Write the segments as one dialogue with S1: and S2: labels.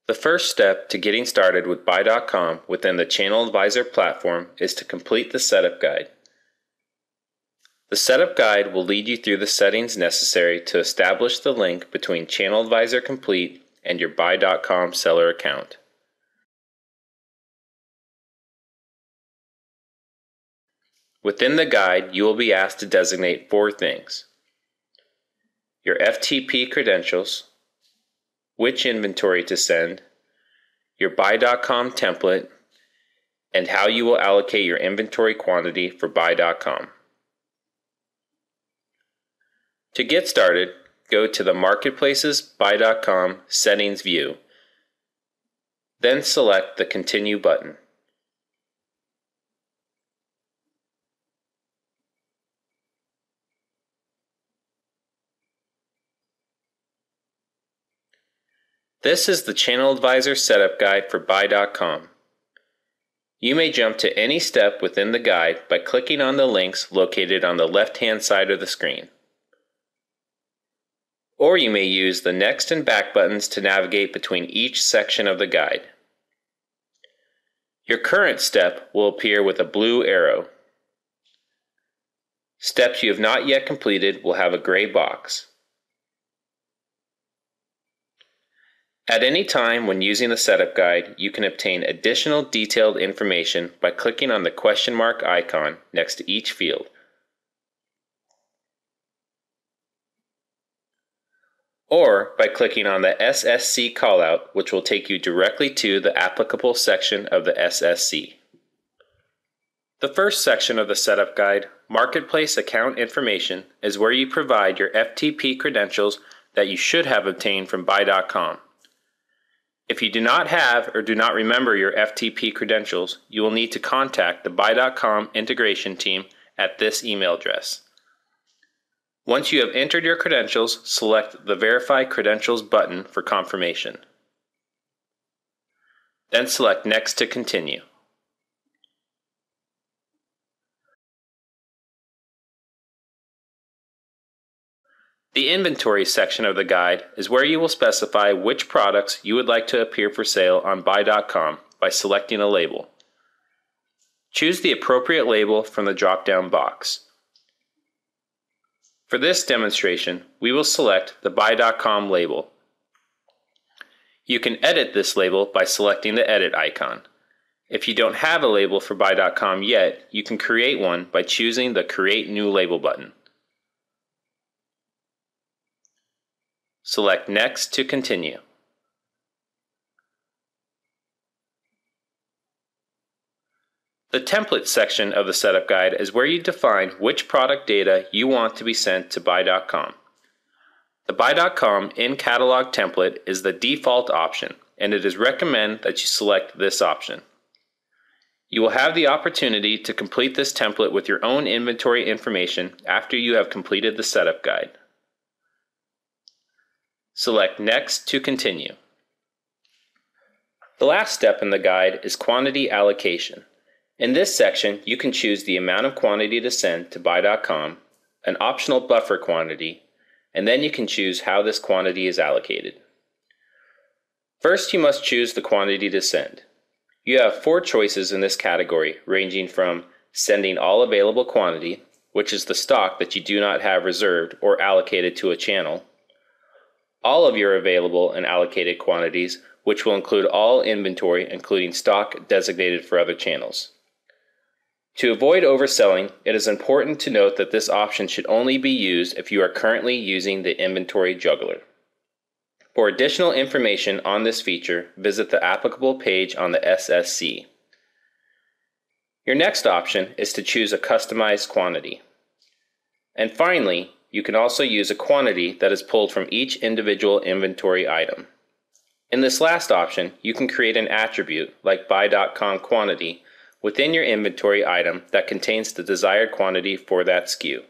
S1: The first step to getting started with Buy.com within the ChannelAdvisor platform is to complete the setup guide. The setup guide will lead you through the settings necessary to establish the link between ChannelAdvisor Complete and your Buy.com seller account. Within the guide, you will be asked to designate 4 things: your FTP credentials, which inventory to send, your Buy.com template, and how you will allocate your inventory quantity for Buy.com. To get started, go to the Marketplaces Buy.com Settings view, then select the Continue button. This is the ChannelAdvisor Setup Guide for Buy.com. You may jump to any step within the guide by clicking on the links located on the left-hand side of the screen. Or you may use the next and back buttons to navigate between each section of the guide. Your current step will appear with a blue arrow. Steps you have not yet completed will have a gray box. At any time when using the setup guide, you can obtain additional detailed information by clicking on the question mark icon next to each field. Or by clicking on the SSC callout, which will take you directly to the applicable section of the SSC. The first section of the setup guide, Marketplace Account Information, is where you provide your FTP credentials that you should have obtained from Buy.com. If you do not have or do not remember your FTP credentials, you will need to contact the Buy.com integration team at this email address. Once you have entered your credentials, select the Verify Credentials button for confirmation. Then select Next to continue. The Inventory section of the guide is where you will specify which products you would like to appear for sale on Buy.com by selecting a label. Choose the appropriate label from the drop-down box. For this demonstration, we will select the Buy.com label. You can edit this label by selecting the Edit icon. If you don't have a label for Buy.com yet, you can create one by choosing the Create New Label button. Select Next to continue. The Template section of the setup guide is where you define which product data you want to be sent to Buy.com. The Buy.com in-catalog template is the default option, and it is recommended that you select this option. You will have the opportunity to complete this template with your own inventory information after you have completed the setup guide. Select Next to continue. The last step in the guide is quantity allocation. In this section, you can choose the amount of quantity to send to Buy.com, an optional buffer quantity, and then you can choose how this quantity is allocated. First, you must choose the quantity to send. You have 4 choices in this category, ranging from sending all available quantity, which is the stock that you do not have reserved or allocated to a channel, all of your available and allocated quantities, which will include all inventory including stock designated for other channels. To avoid overselling, it is important to note that this option should only be used if you are currently using the inventory juggler. For additional information on this feature, visit the applicable page on the SSC. Your next option is to choose a customized quantity. And finally, you can also use a quantity that is pulled from each individual inventory item. In this last option, you can create an attribute, like Buy.com quantity, within your inventory item that contains the desired quantity for that SKU.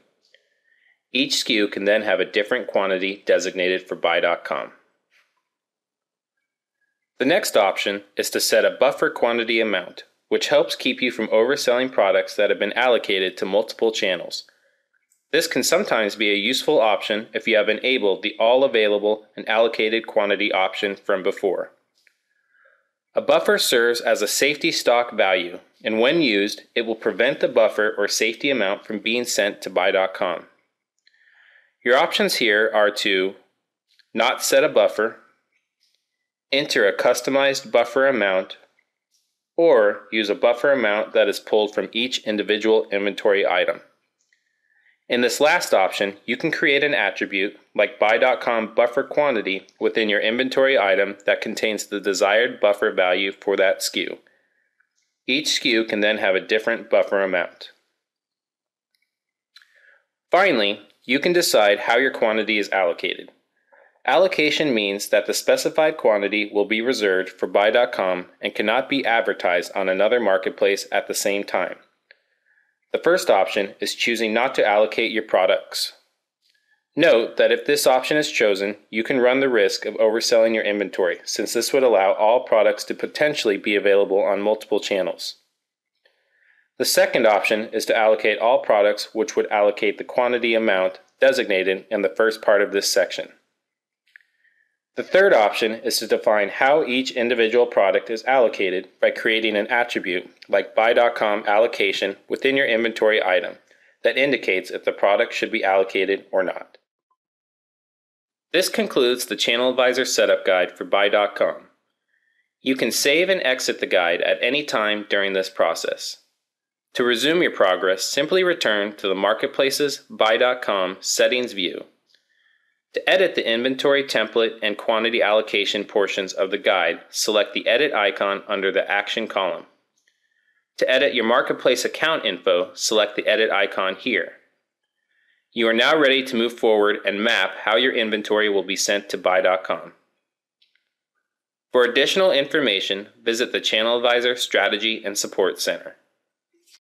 S1: Each SKU can then have a different quantity designated for Buy.com. The next option is to set a buffer quantity amount, which helps keep you from overselling products that have been allocated to multiple channels. This can sometimes be a useful option if you have enabled the All Available and Allocated Quantity option from before. A buffer serves as a safety stock value, and when used, it will prevent the buffer or safety amount from being sent to buy.com. Your options here are to not set a buffer, enter a customized buffer amount, or use a buffer amount that is pulled from each individual inventory item. In this last option, you can create an attribute like buy.com buffer quantity within your inventory item that contains the desired buffer value for that SKU. Each SKU can then have a different buffer amount. Finally, you can decide how your quantity is allocated. Allocation means that the specified quantity will be reserved for buy.com and cannot be advertised on another marketplace at the same time. The first option is choosing not to allocate your products. Note that if this option is chosen, you can run the risk of overselling your inventory, since this would allow all products to potentially be available on multiple channels. The second option is to allocate all products, which would allocate the quantity amount designated in the first part of this section. The third option is to define how each individual product is allocated by creating an attribute like buy.com allocation within your inventory item that indicates if the product should be allocated or not. This concludes the ChannelAdvisor Setup Guide for buy.com. You can save and exit the guide at any time during this process. To resume your progress, simply return to the Marketplace's buy.com settings view. To edit the inventory template and quantity allocation portions of the guide, select the edit icon under the action column. To edit your marketplace account info, select the edit icon here. You are now ready to move forward and map how your inventory will be sent to buy.com. For additional information, visit the ChannelAdvisor Strategy and Support Center.